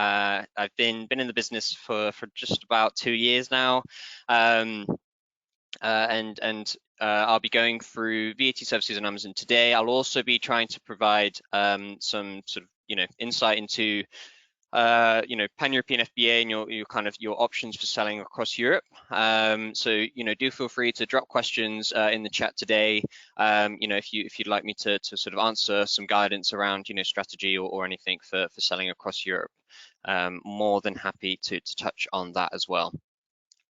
I've been in the business for just about 2 years now, and I'll be going through VAT services on Amazon today. I'll also be trying to provide some sort of insight into pan-European FBA and your options for selling across Europe. So do feel free to drop questions in the chat today. If you'd like me to sort of answer some guidance around strategy or anything for selling across Europe. More than happy to touch on that as well.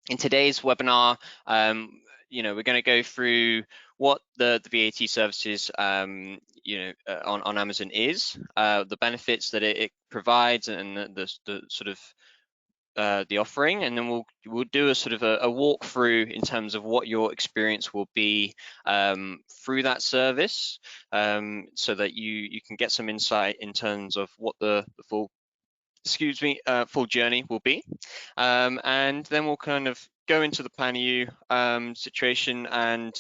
In today's webinar, we're going to go through what the VAT services on Amazon is, the benefits that it provides, and the sort of the offering, and then we'll do a sort of a walkthrough in terms of what your experience will be through that service, so that you can get some insight in terms of what the full journey will be, and then we'll kind of go into the Plan EU situation and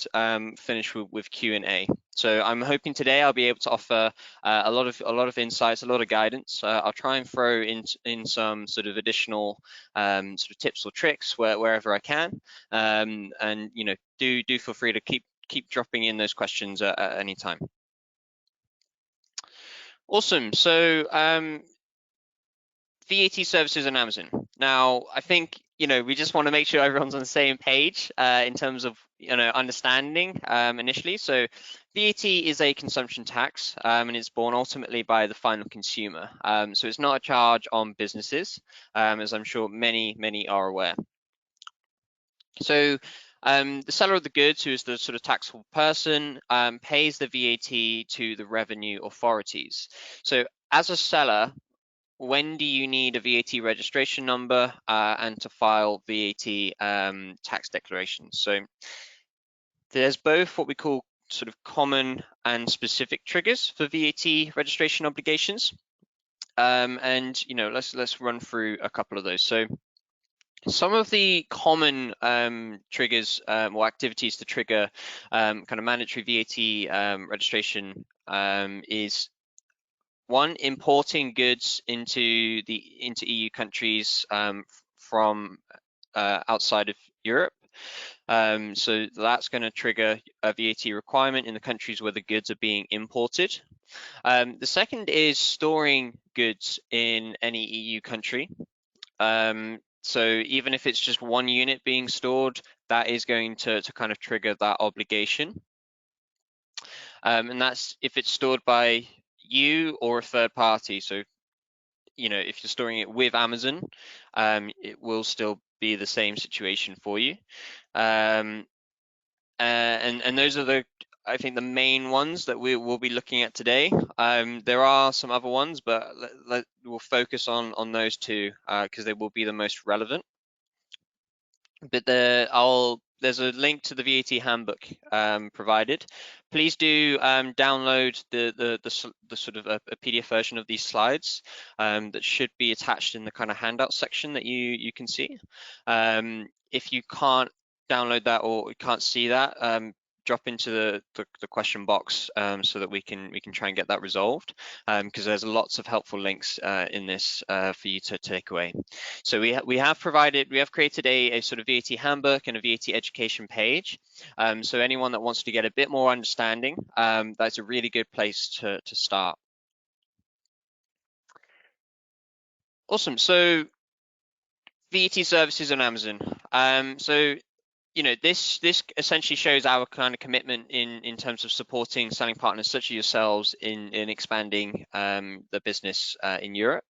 finish with Q&A. So I'm hoping today I'll be able to offer a lot of insights, a lot of guidance. I'll try and throw in some sort of additional sort of tips or tricks wherever I can, and do feel free to keep dropping in those questions at any time. Awesome. So VAT services on Amazon. Now, I think we just want to make sure everyone's on the same page in terms of understanding initially. So VAT is a consumption tax, and it's borne ultimately by the final consumer. So it's not a charge on businesses, as I'm sure many are aware. So the seller of the goods, who is the sort of taxable person, pays the VAT to the revenue authorities. So as a seller, when do you need a VAT registration number and to file VAT tax declarations? So there's both what we call sort of common and specific triggers for VAT registration obligations, and let's run through a couple of those. So some of the common triggers or activities to trigger kind of mandatory VAT registration is one, importing goods into EU countries from outside of Europe. So that's going to trigger a VAT requirement in the countries where the goods are being imported. The second is storing goods in any EU country. So even if it's just one unit being stored, that is going to kind of trigger that obligation. And that's if it's stored by you or a third party. So if you're storing it with Amazon, it will still be the same situation for you. And those are I think the main ones that we will be looking at today. There are some other ones, but we'll focus on those two because they will be the most relevant. But there's a link to the VAT handbook provided. Please do download the sort of a PDF version of these slides that should be attached in the kind of handout section that you can see. If you can't download that or you can't see that, drop into the question box so that we can try and get that resolved, because there's lots of helpful links in this for you to take away. So we have created a sort of VAT handbook and a VAT education page. So anyone that wants to get a bit more understanding, that's a really good place to start. Awesome. So VAT services on Amazon. So this essentially shows our kind of commitment in terms of supporting selling partners such as yourselves in expanding the business in Europe.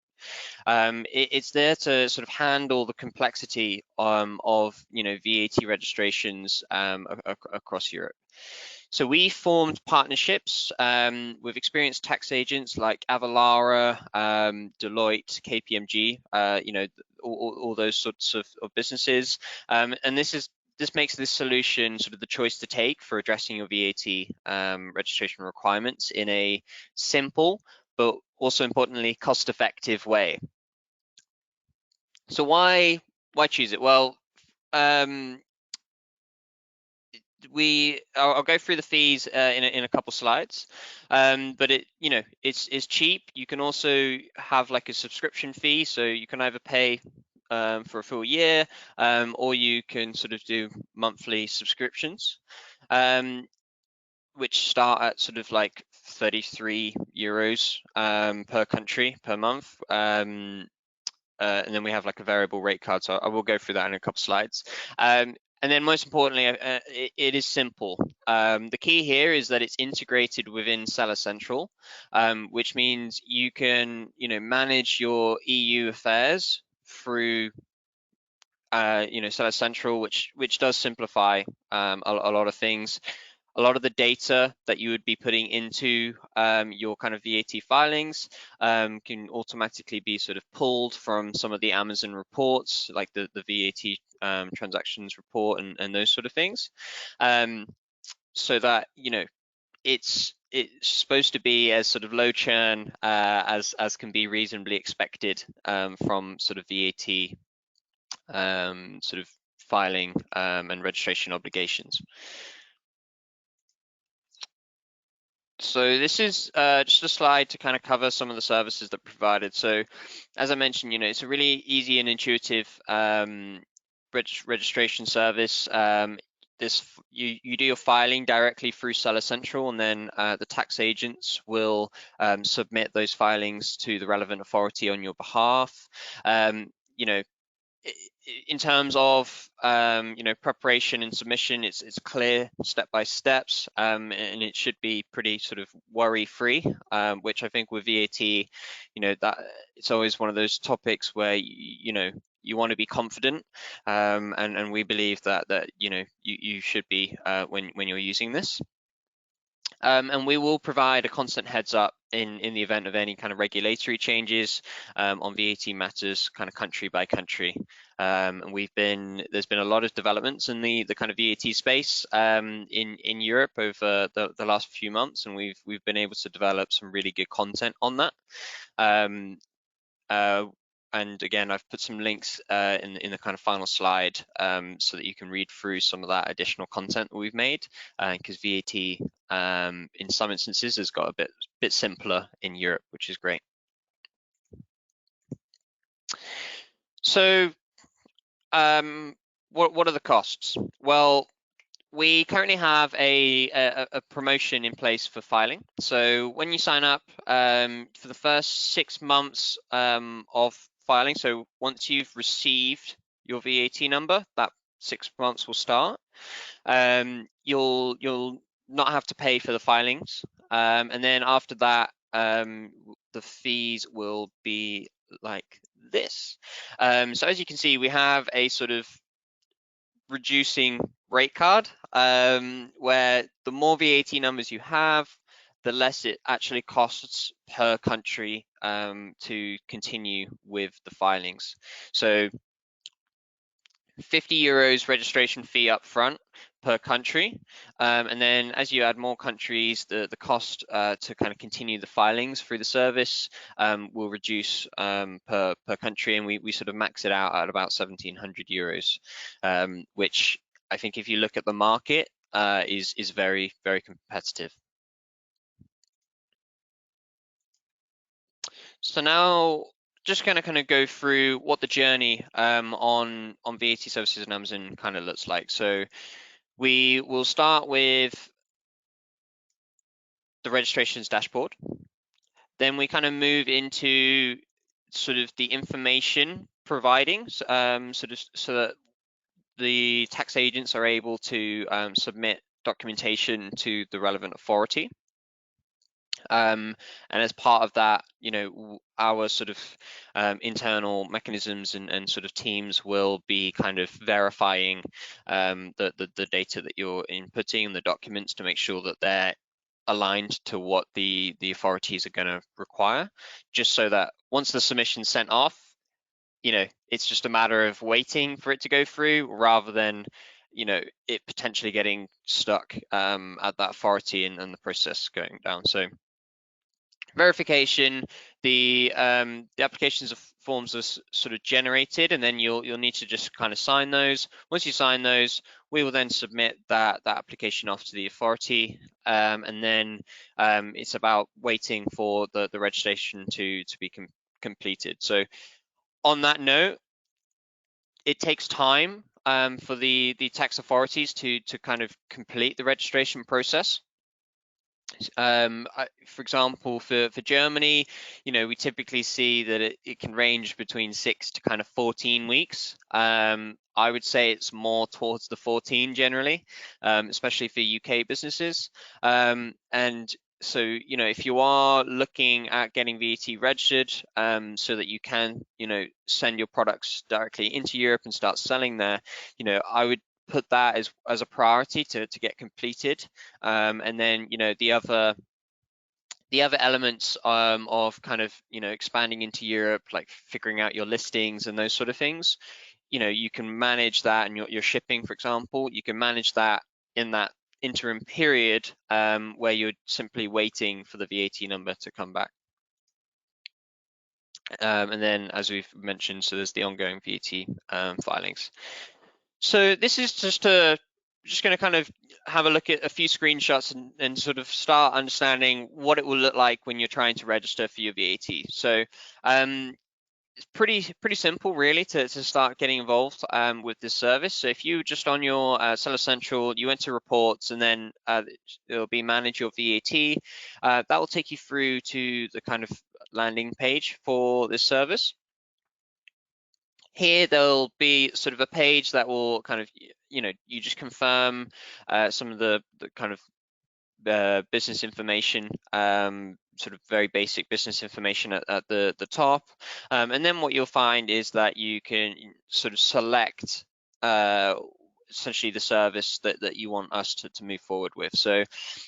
It's there to sort of handle the complexity of VAT registrations across Europe. So we formed partnerships with experienced tax agents like Avalara, Deloitte, KPMG, all those sorts of businesses, and this makes this solution sort of the choice to take for addressing your VAT registration requirements in a simple but also importantly cost-effective way. So why choose it? Well, I'll go through the fees in a couple slides, but it's cheap. You can also have like a subscription fee, so you can either pay for a full year, or you can sort of do monthly subscriptions, which start at sort of like 33 euros per country per month. And then we have like a variable rate card, so I will go through that in a couple slides. And then most importantly, it is simple. The key here is that it's integrated within Seller Central, which means you can, manage your EU affairs through, Seller Central, which does simplify a lot of things. A lot of the data that you would be putting into your kind of VAT filings can automatically be sort of pulled from some of the Amazon reports, like the VAT transactions report and those sort of things, so that it's supposed to be as sort of low churn as can be reasonably expected from sort of VAT sort of filing and registration obligations. So this is just a slide to kind of cover some of the services that are provided. So as I mentioned, it's a really easy and intuitive registration service. You do your filing directly through Seller Central, and then the tax agents will submit those filings to the relevant authority on your behalf. In terms of preparation and submission, it's clear step by steps, and it should be pretty sort of worry free, which I think with VAT, that it's always one of those topics where you want to be confident, and we believe that you should be when you're using this. And we will provide a constant heads up in the event of any kind of regulatory changes on VAT matters, kind of country by country. And there's been a lot of developments in the kind of VAT space in Europe over the last few months, and we've been able to develop some really good content on that. And again, I've put some links in the kind of final slide so that you can read through some of that additional content that we've made, because VAT in some instances has got a bit simpler in Europe, which is great. So what are the costs? Well, we currently have a promotion in place for filing. So when you sign up for the first 6 months of filing, so once you've received your VAT number, that 6 months will start. You'll not have to pay for the filings, and then after that, the fees will be like this. So as you can see, we have a sort of reducing rate card, where the more VAT numbers you have, the less it actually costs per country to continue with the filings. So 50 euros registration fee up front per country, and then as you add more countries, the cost to kind of continue the filings through the service will reduce per country, and we sort of max it out at about 1,700 euros, which I think if you look at the market is very, very competitive. So now just going to kind of go through what the journey on VAT services and Amazon kind of looks like. So we will start with the registrations dashboard. Then we kind of move into sort of the information providing, so that the tax agents are able to submit documentation to the relevant authority. And as part of that, our sort of internal mechanisms and sort of teams will be kind of verifying the data that you're inputting and the documents to make sure that they're aligned to what the authorities are going to require, just so that once the submission's sent off, it's just a matter of waiting for it to go through rather than it potentially getting stuck at that authority and the process going down. So verification, the applications of forms are sort of generated, and then you'll need to just kind of sign those. Once you sign those, we will then submit that application off to the authority, and then it's about waiting for the registration to be completed. So on that note, it takes time for the tax authorities to kind of complete the registration process. For example, for Germany, we typically see that it can range between 6 to kind of 14 weeks. I would say it's more towards the 14 generally, especially for UK businesses. And so, if you are looking at getting VAT registered, so that you can, send your products directly into Europe and start selling there, I would put that as a priority to get completed. And then, the other elements of kind of expanding into Europe, like figuring out your listings and those sort of things, you can manage that, and your shipping, for example, you can manage that in that interim period, where you're simply waiting for the VAT number to come back. And then, as we've mentioned, so there's the ongoing VAT filings. So this is just going to kind of have a look at a few screenshots and sort of start understanding what it will look like when you're trying to register for your VAT. So it's pretty simple, really, to start getting involved with this service. So if you just on your Seller Central, you enter reports, and then it'll be manage your VAT. That will take you through to the kind of landing page for this service. Here there'll be sort of a page that will kind of, you just confirm some of the kind of business information, sort of very basic business information at the top. And then what you'll find is that you can sort of select essentially the service that you want us to move forward with. So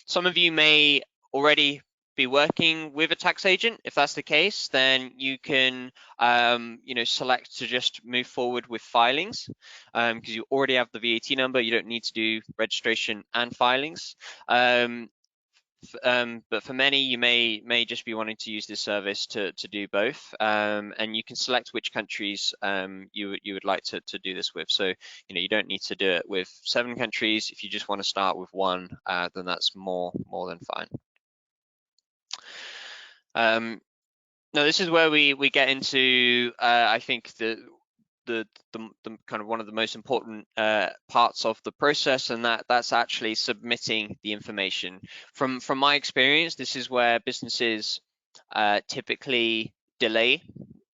some of you may already be working with a tax agent. If that's the case, then you can select to just move forward with filings, because you already have the VAT number. You don't need to do registration and filings. But for many, you may just be wanting to use this service to do both, and you can select which countries you would like to do this with. So you don't need to do it with 7 countries. If you just want to start with one, then that's more than fine. Now this is where we get into I think the kind of one of the most important parts of the process, and that's actually submitting the information. From my experience, this is where businesses typically delay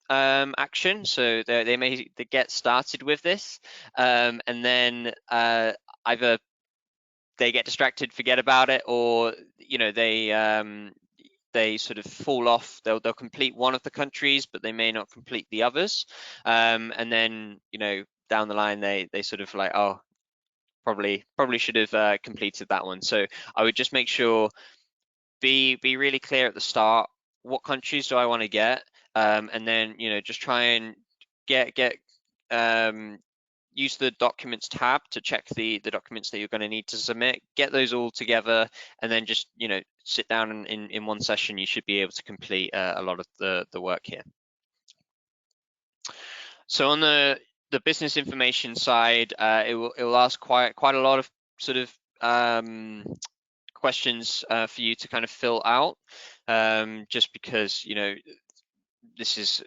action. So they may get started with this, and then either they get distracted, forget about it, or they sort of fall off. They'll complete one of the countries, but they may not complete the others. And then down the line, they sort of like, oh, probably should have completed that one. So I would just make sure, be really clear at the start. What countries do I want to get? And then just try and get use the documents tab to check the documents that you're going to need to submit, get those all together, and then just sit down in one session. You should be able to complete a lot of the work here. So on the business information side, it will ask quite a lot of sort of questions for you to kind of fill out, just because this is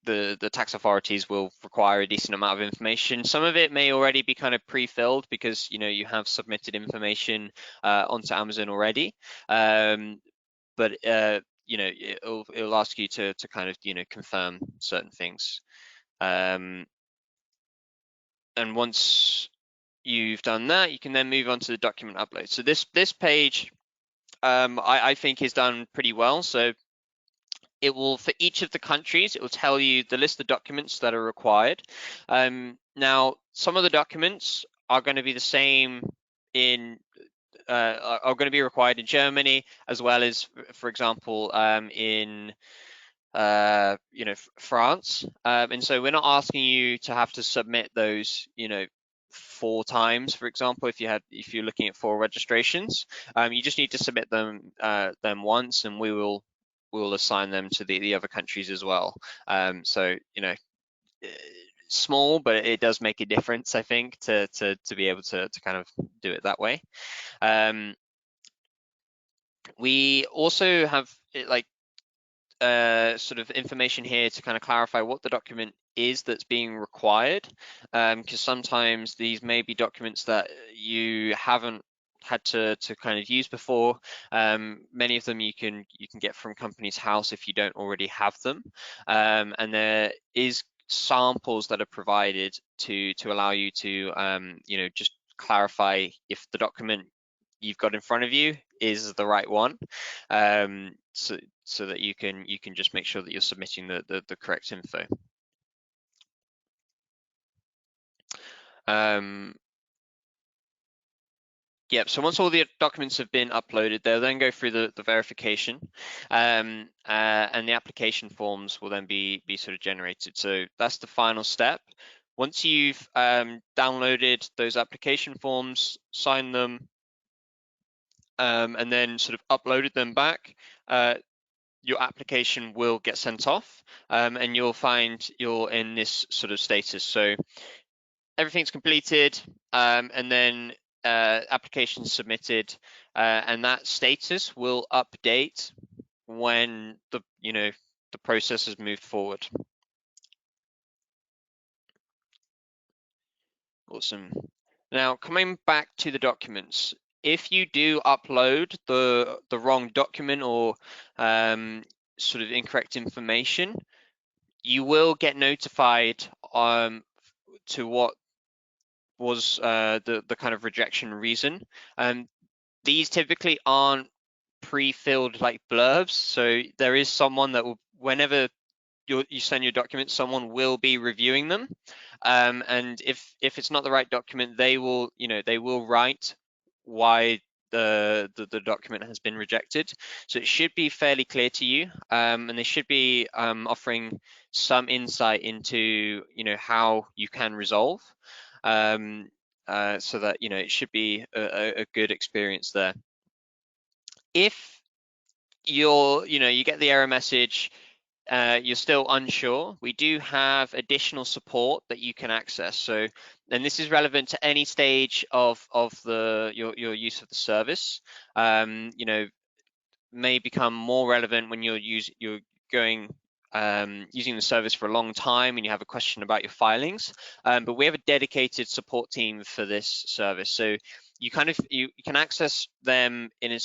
the tax authorities will require a decent amount of information. Some of it may already be kind of pre-filled because you have submitted information onto Amazon already, but it'll ask you to kind of confirm certain things, and once you've done that, you can then move on to the document upload. So this page I think is done pretty well. So it will, for each of the countries, it will tell you the list of documents that are required. Now, some of the documents are going to be the same are going to be required in Germany, as well as, for example, in France. And so we're not asking you to have to submit those, 4 times, for example, if you're looking at 4 registrations, you just need to submit them once, and we'll assign them to the other countries as well. So small, but it does make a difference, I think, to be able to kind of do it that way. We also have like sort of information here to kind of clarify what the document is that's being required, because sometimes these may be documents that you haven't had to kind of use before. Many of them you can get from Companies House if you don't already have them, and there is samples that are provided to allow you to just clarify if the document you've got in front of you is the right one, so that you can just make sure that you're submitting the correct info. Yep, so once all the documents have been uploaded, they'll then go through the verification, and the application forms will then be sort of generated. So that's the final step. Once you've downloaded those application forms, signed them, and then sort of uploaded them back, your application will get sent off, and you'll find you're in this sort of status. So everything's completed, and then application submitted, and that status will update when the process has moved forward. Awesome. Now, coming back to the documents, if you do upload the wrong document or sort of incorrect information, you will get notified to what was the kind of rejection reason. These typically aren't pre-filled like blurbs, so there is someone that will, whenever you send your documents, someone will be reviewing them, and if it's not the right document, they will write why the document has been rejected. So it should be fairly clear to you, and they should be offering some insight into how you can resolve, so that it should be a good experience there. If you get the error message, you're still unsure, we do have additional support that you can access. So, and this is relevant to any stage of your use of the service. May become more relevant when you're going using the service for a long time and you have a question about your filings. But we have a dedicated support team for this service, so you can access them in a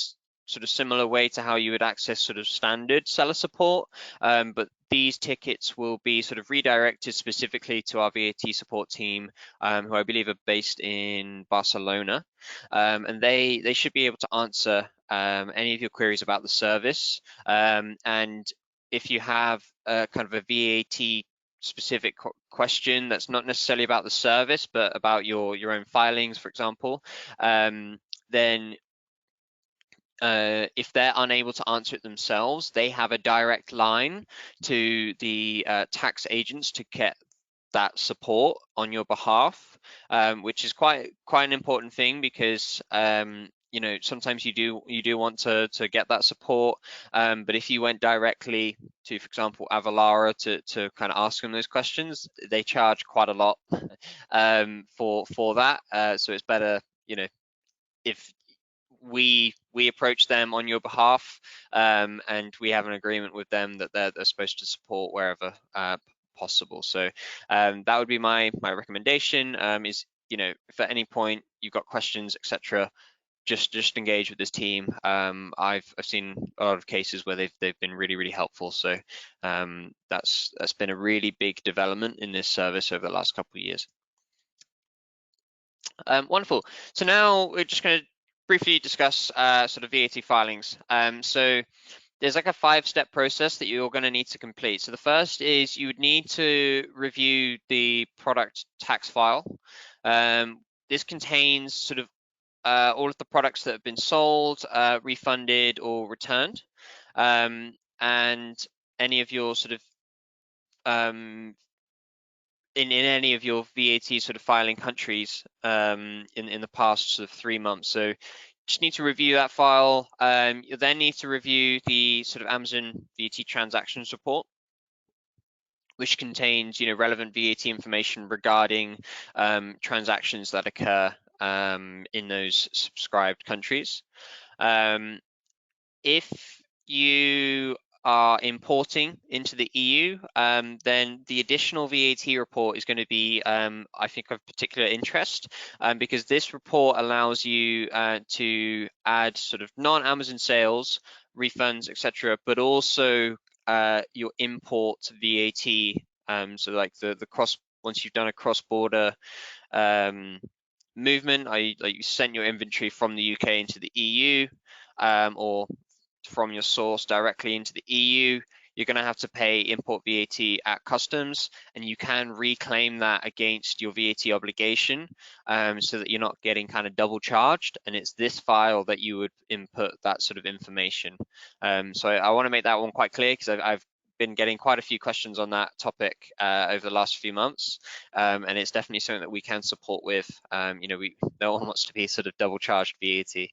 sort of similar way to how you would access sort of standard seller support, but these tickets will be sort of redirected specifically to our VAT support team, who I believe are based in Barcelona, and they should be able to answer any of your queries about the service, and if you have kind of a VAT specific question that's not necessarily about the service but about your own filings, for example, then if they're unable to answer it themselves, they have a direct line to the tax agents to get that support on your behalf, which is quite an important thing, because sometimes you do want to get that support, but if you went directly to, for example, Avalara to kind of ask them those questions, they charge quite a lot for that. So it's better if we approach them on your behalf, and we have an agreement with them that they're supposed to support wherever possible. So that would be my recommendation, is if at any point you've got questions, etc., just engage with this team. I've seen a lot of cases where they've been really helpful. So that's been a really big development in this service over the last couple of years. Wonderful. So now we're just going to briefly discuss sort of VAT filings. So there's like a 5-step process that you're going to need to complete. So the first is you would need to review the product tax file. This contains sort of all of the products that have been sold, refunded, or returned, and any of your sort of in any of your VAT sort of filing countries in the past sort of 3 months. So just need to review that file. You then need to review the sort of Amazon VAT transactions report, which contains, relevant VAT information regarding transactions that occur in those subscribed countries. If you are importing into the EU, then the additional VAT report is going to be, I think, of particular interest, because this report allows you to add sort of non-Amazon sales, refunds, etc., but also your import VAT. So like the cross, once you've done a cross-border movement, like you sent your inventory from the UK into the EU, or from your source directly into the EU, you're going to have to pay import VAT at customs, and you can reclaim that against your VAT obligation, so that you're not getting kind of double charged. And it's this file that you would input that sort of information. So I want to make that one quite clear, because I've been getting quite a few questions on that topic over the last few months, and it's definitely something that we can support with. No one wants to be sort of double charged VAT.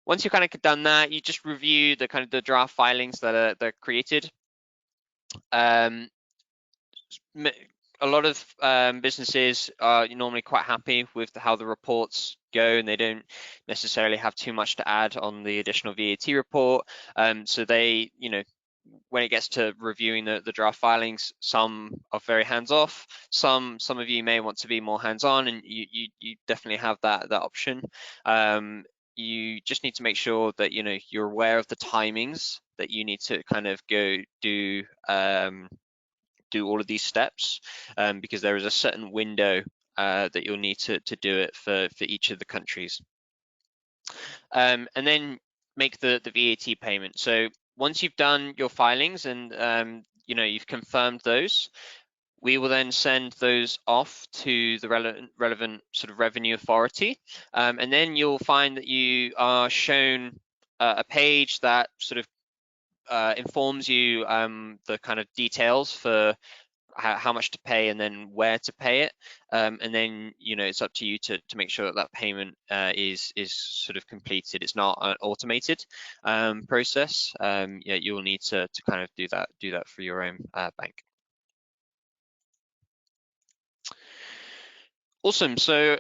Once you've kind of done that, you just review the kind of the draft filings that are created. A lot of businesses are normally quite happy with how the reports go, and they don't necessarily have too much to add on the additional VAT report. So they, when it gets to reviewing the draft filings, some are very hands-off. Some of you may want to be more hands-on, and you definitely have that option. You just need to make sure that you're aware of the timings that you need to kind of go do all of these steps, because there is a certain window that you'll need to do it for each of the countries, and then make the VAT payment. So once you've done your filings and you've confirmed those, we will then send those off to the relevant sort of revenue authority, and then you'll find that you are shown a page that sort of informs you the kind of details for how much to pay and then where to pay it, and then it's up to you to make sure that payment is sort of completed. It's not an automated process. You'll need to kind of do that for your own bank. Awesome. So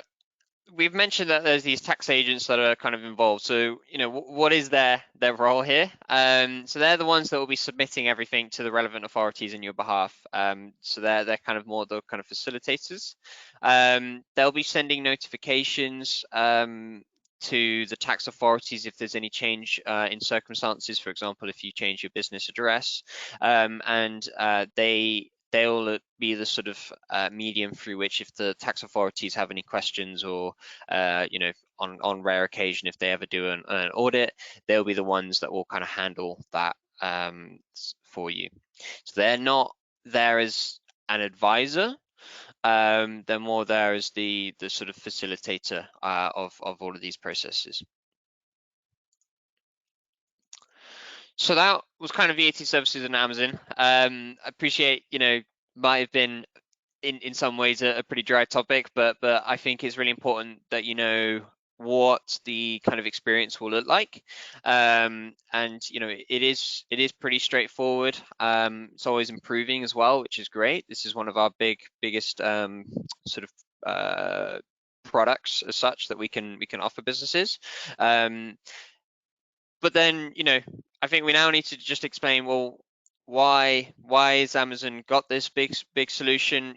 we've mentioned that there's these tax agents that are kind of involved. So, what is their role here? So they're the ones that will be submitting everything to the relevant authorities in your behalf. So they're kind of more the kind of facilitators. They'll be sending notifications to the tax authorities if there's any change in circumstances. For example, if you change your business address, and they'll be the sort of medium through which, if the tax authorities have any questions, or on rare occasion if they ever do an audit, they'll be the ones that will kind of handle that for you. So they're not there as an advisor, they're more there as the sort of facilitator of all of these processes. So that was kind of VAT services and Amazon. I appreciate, might have been in some ways a pretty dry topic, but I think it's really important that you know what the kind of experience will look like. And it is pretty straightforward. It's always improving as well, which is great. This is one of our biggest sort of products as such that we can offer businesses. But then, I think we now need to just explain, well, why is Amazon got this big solution?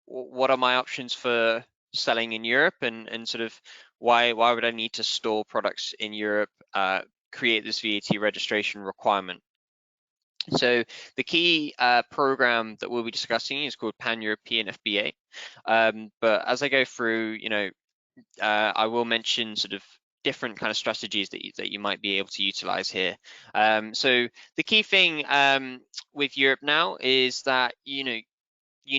What are my options for selling in Europe, and sort of why would I need to store products in Europe, create this VAT registration requirement? So the key program that we'll be discussing is called Pan-European FBA. But as I go through, I will mention sort of different kind of strategies that you might be able to utilize here. So the key thing with Europe now is that you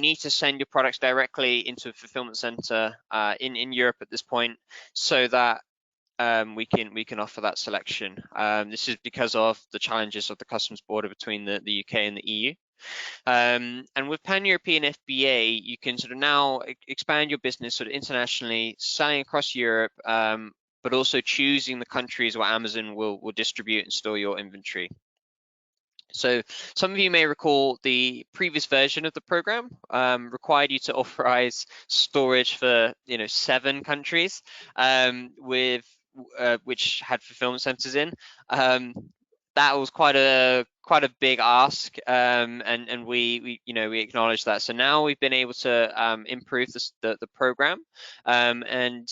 need to send your products directly into a fulfillment center in Europe at this point, so that we can offer that selection. This is because of the challenges of the customs border between the UK and the EU. And with Pan-European FBA, you can sort of now expand your business sort of internationally, selling across Europe, but also choosing the countries where Amazon will distribute and store your inventory. So some of you may recall the previous version of the program required you to authorize storage for 7 countries with which had fulfillment centers in. That was quite a big ask, and we acknowledge that. So now we've been able to improve the program, and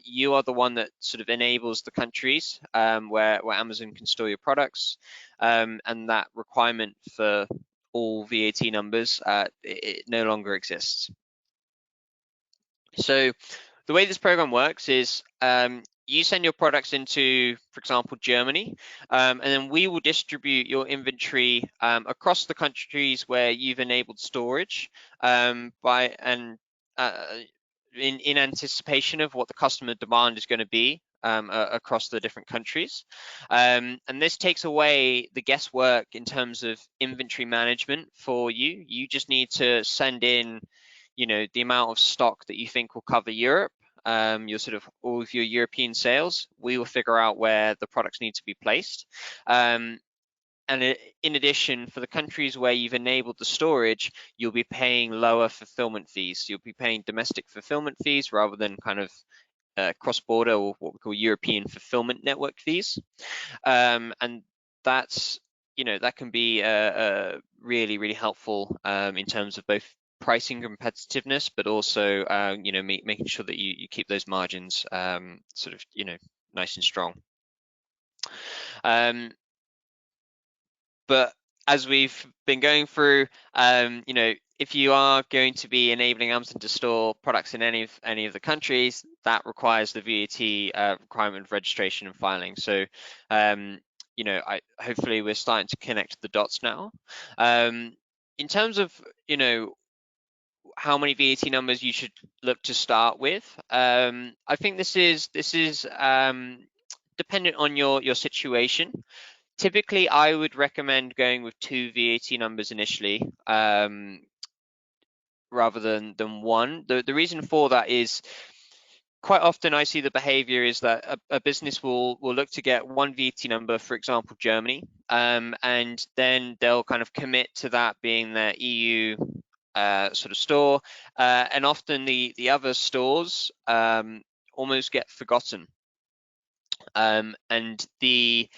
you are the one that sort of enables the countries where Amazon can store your products, and that requirement for all VAT numbers it no longer exists. So the way this program works is you send your products into, for example, Germany, and then we will distribute your inventory across the countries where you've enabled storage in anticipation of what the customer demand is going to be across the different countries. And this takes away the guesswork in terms of inventory management for you. You just need to send in the amount of stock that you think will cover Europe, your sort of all of your European sales. We will figure out where the products need to be placed. And in addition, for the countries where you've enabled the storage, you'll be paying lower fulfillment fees. You'll be paying domestic fulfillment fees rather than kind of cross-border or what we call European fulfillment network fees. And that's that can be really, really helpful in terms of both pricing competitiveness, but also making sure that you keep those margins sort of nice and strong. But as we've been going through, if you are going to be enabling Amazon to store products in any of the countries, that requires the VAT requirement of registration and filing. So hopefully we're starting to connect the dots now. In terms of how many VAT numbers you should look to start with, I think this is dependent on your situation. Typically, I would recommend going with 2 VAT numbers initially, rather than 1. The reason for that is quite often I see the behavior is that a business will look to get 1 VAT number, for example, Germany, and then they'll kind of commit to that being their EU sort of store, and often the other stores almost get forgotten, and the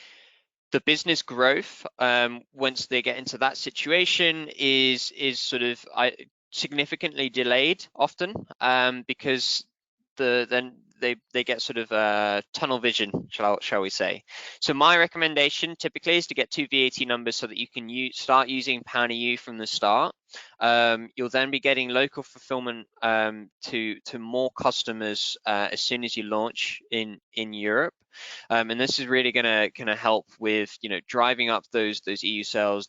business growth once they get into that situation is sort of significantly delayed often, because then they get sort of tunnel vision, shall we say. So my recommendation typically is to get 2 VAT numbers so that you can start using Pan-EU from the start. You'll then be getting local fulfillment to more customers as soon as you launch in Europe. And this is really going to help with driving up those EU sales,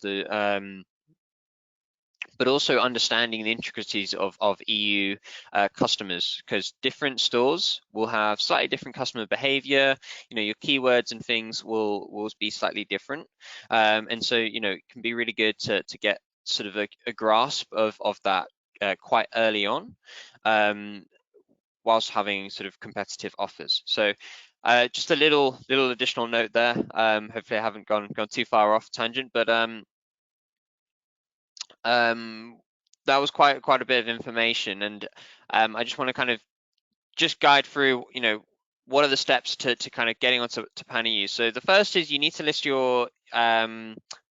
but also understanding the intricacies of EU customers, because different stores will have slightly different customer behavior. Your keywords and things will be slightly different, and so it can be really good to get sort of a grasp of that quite early on, whilst having sort of competitive offers. So just a little additional note there. Hopefully I haven't gone too far off tangent, but that was quite a bit of information, and I just want to kind of just guide through what are the steps to kind of getting onto Pan-EU. So the first is you need to list your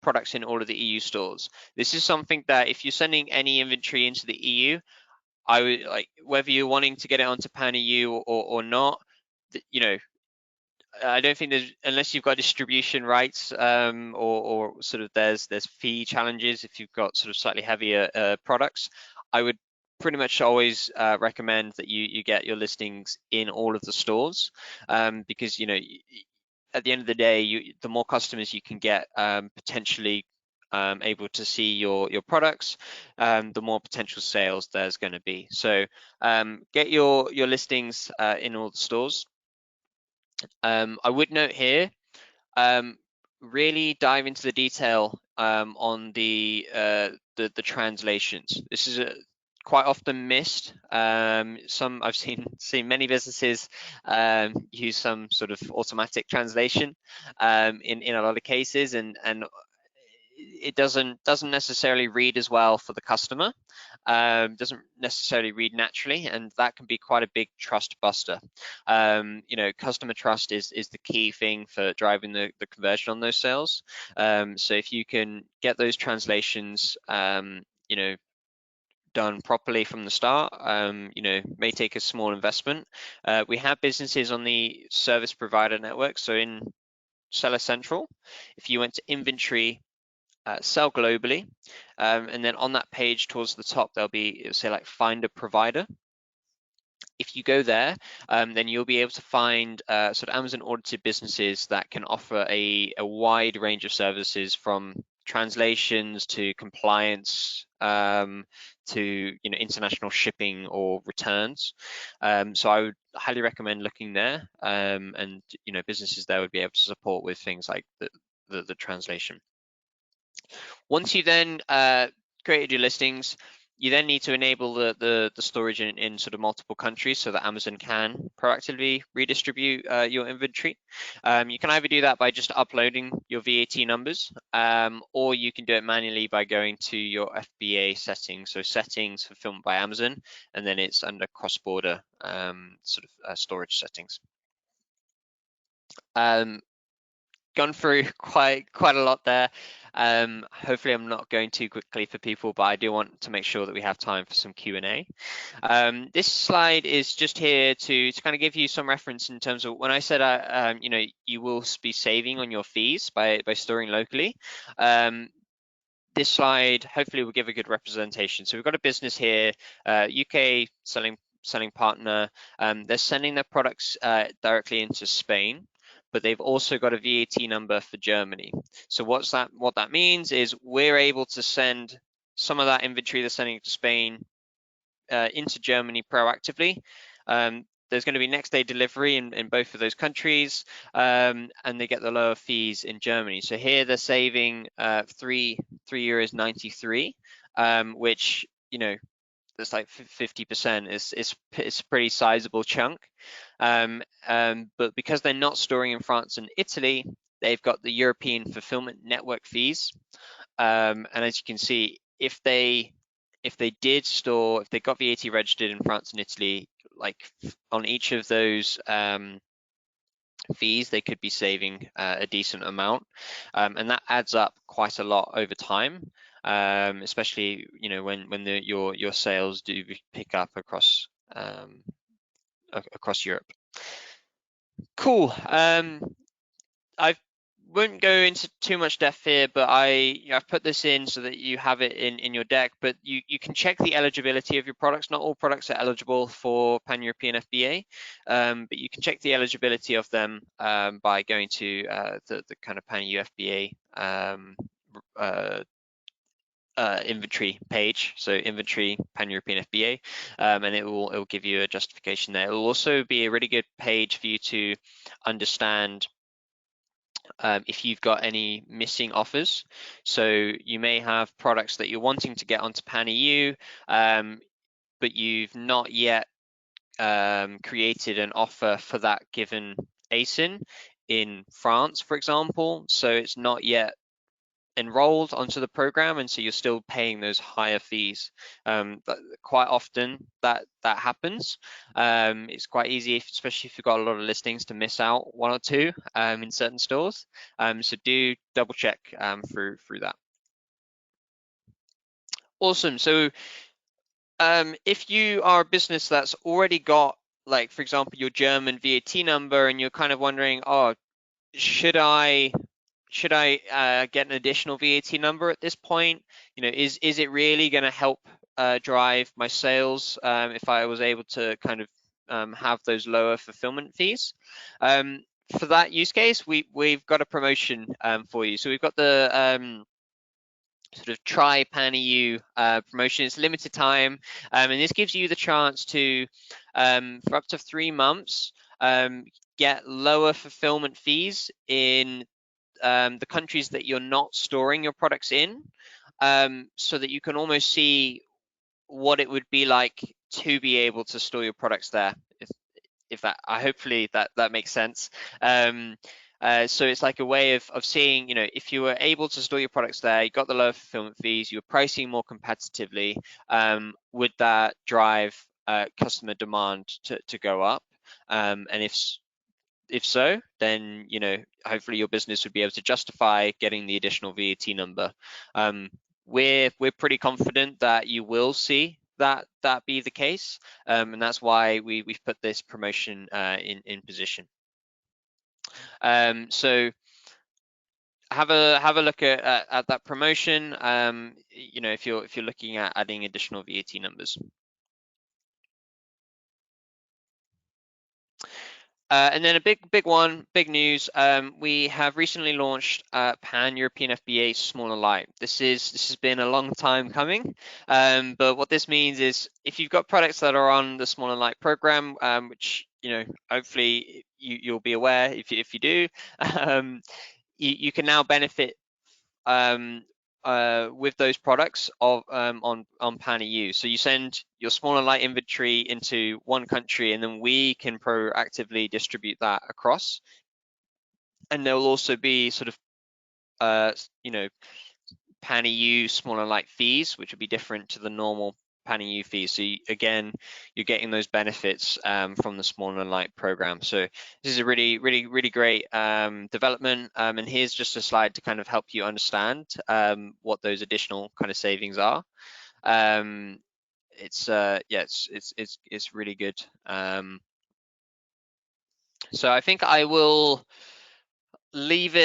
products in all of the EU stores. This is something that if you're sending any inventory into the EU, I would like, whether you're wanting to get it onto Pan-EU or not, I don't think there's, unless you've got distribution rights, or sort of there's fee challenges if you've got sort of slightly heavier products. I would pretty much always recommend that you get your listings in all of the stores, because at the end of the day, the more customers you can get potentially able to see your products, the more potential sales there's going to be. So get your listings in all the stores. I would note here, really dive into the detail on the translations. This is quite often missed. I've seen many businesses use some sort of automatic translation in a lot of cases, and it doesn't necessarily read as well for the customer. Doesn't necessarily read naturally, and that can be quite a big trust buster. Customer trust is the key thing for driving the conversion on those sales. So if you can get those translations, done properly from the start, may take a small investment. We have businesses on the service provider network. So in Seller Central, if you went to inventory, sell globally, and then on that page towards the top, it'll say like find a provider. If you go there, then you'll be able to find sort of Amazon audited businesses that can offer a wide range of services, from translations to compliance, to international shipping or returns. So I would highly recommend looking there, and businesses there would be able to support with things like the translation. Once you then created your listings, you then need to enable the storage in sort of multiple countries so that Amazon can proactively redistribute your inventory. You can either do that by just uploading your VAT numbers, or you can do it manually by going to your FBA settings. So settings, fulfillment by Amazon, and then it's under cross-border storage settings. Gone through quite a lot there. Hopefully I'm not going too quickly for people, but I do want to make sure that we have time for some Q&A. This slide is just here to kind of give you some reference in terms of when I said you will be saving on your fees by storing locally. This slide hopefully will give a good representation. So we've got a business here, UK selling partner. They're sending their products directly into Spain, but they've also got a VAT number for Germany. So what that means is we're able to send some of that inventory they're sending to Spain into Germany proactively. There's going to be next day delivery in both of those countries, and they get the lower fees in Germany. So here they're saving €3.93, which that's like 50%. It's a pretty sizable chunk. But because they're not storing in France and Italy, they've got the European fulfillment network fees. And as you can see, if they got VAT registered in France and Italy, like on each of those fees, they could be saving a decent amount, and that adds up quite a lot over time, especially when your sales do pick up across Europe. Cool. I won't go into too much depth here, but I've put this in so that you have it in your deck, but you can check the eligibility of your products. Not all products are eligible for Pan-European FBA, but you can check the eligibility of them by going to the kind of Pan-EU FBA inventory page, so inventory Pan-European FBA, and it will give you a justification there. It will also be a really good page for you to understand if you've got any missing offers. So you may have products that you're wanting to get onto Pan-EU, but you've not yet created an offer for that given ASIN in France, for example. So it's not yet enrolled onto the program, and so you're still paying those higher fees. But quite often that happens. It's quite easy, especially if you've got a lot of listings, to miss out one or two in certain stores. So do double check through that. Awesome. So if you are a business that's already got, like, for example, your German VAT number, and you're kind of wondering, oh, should I get an additional VAT number at this point? Is it really going to help drive my sales if I was able to kind of have those lower fulfillment fees? For that use case, we've got a promotion for you. So we've got the sort of try Pan-EU promotion. It's limited time, and this gives you the chance to, for up to 3 months, get lower fulfillment fees in the countries that you're not storing your products in, so that you can almost see what it would be like to be able to store your products there. If that, hopefully that makes sense. So it's like a way of seeing, if you were able to store your products there, you got the lower fulfillment fees, you were pricing more competitively, would that drive customer demand to go up? And if so, then hopefully your business would be able to justify getting the additional VAT number. We're pretty confident that you will see that be the case, and that's why we've put this promotion in position. So have a look at that promotion. If you're looking at adding additional VAT numbers. And then a big news. We have recently launched Pan-European FBA Smaller Light. This has been a long time coming, but what this means is if you've got products that are on the Smaller Light program, which hopefully you'll be aware if you do, you can now benefit with those products on Pan EU. So you send your Smaller Light inventory into one country, and then we can proactively distribute that across. And there will also be sort of Pan EU Smaller Light fees, which would be different to the normal Pan EU fees. So you're getting those benefits from the Smaller Light program. So this is a really great development. And here's just a slide to kind of help you understand what those additional kind of savings are. It's really good. So I think I will leave it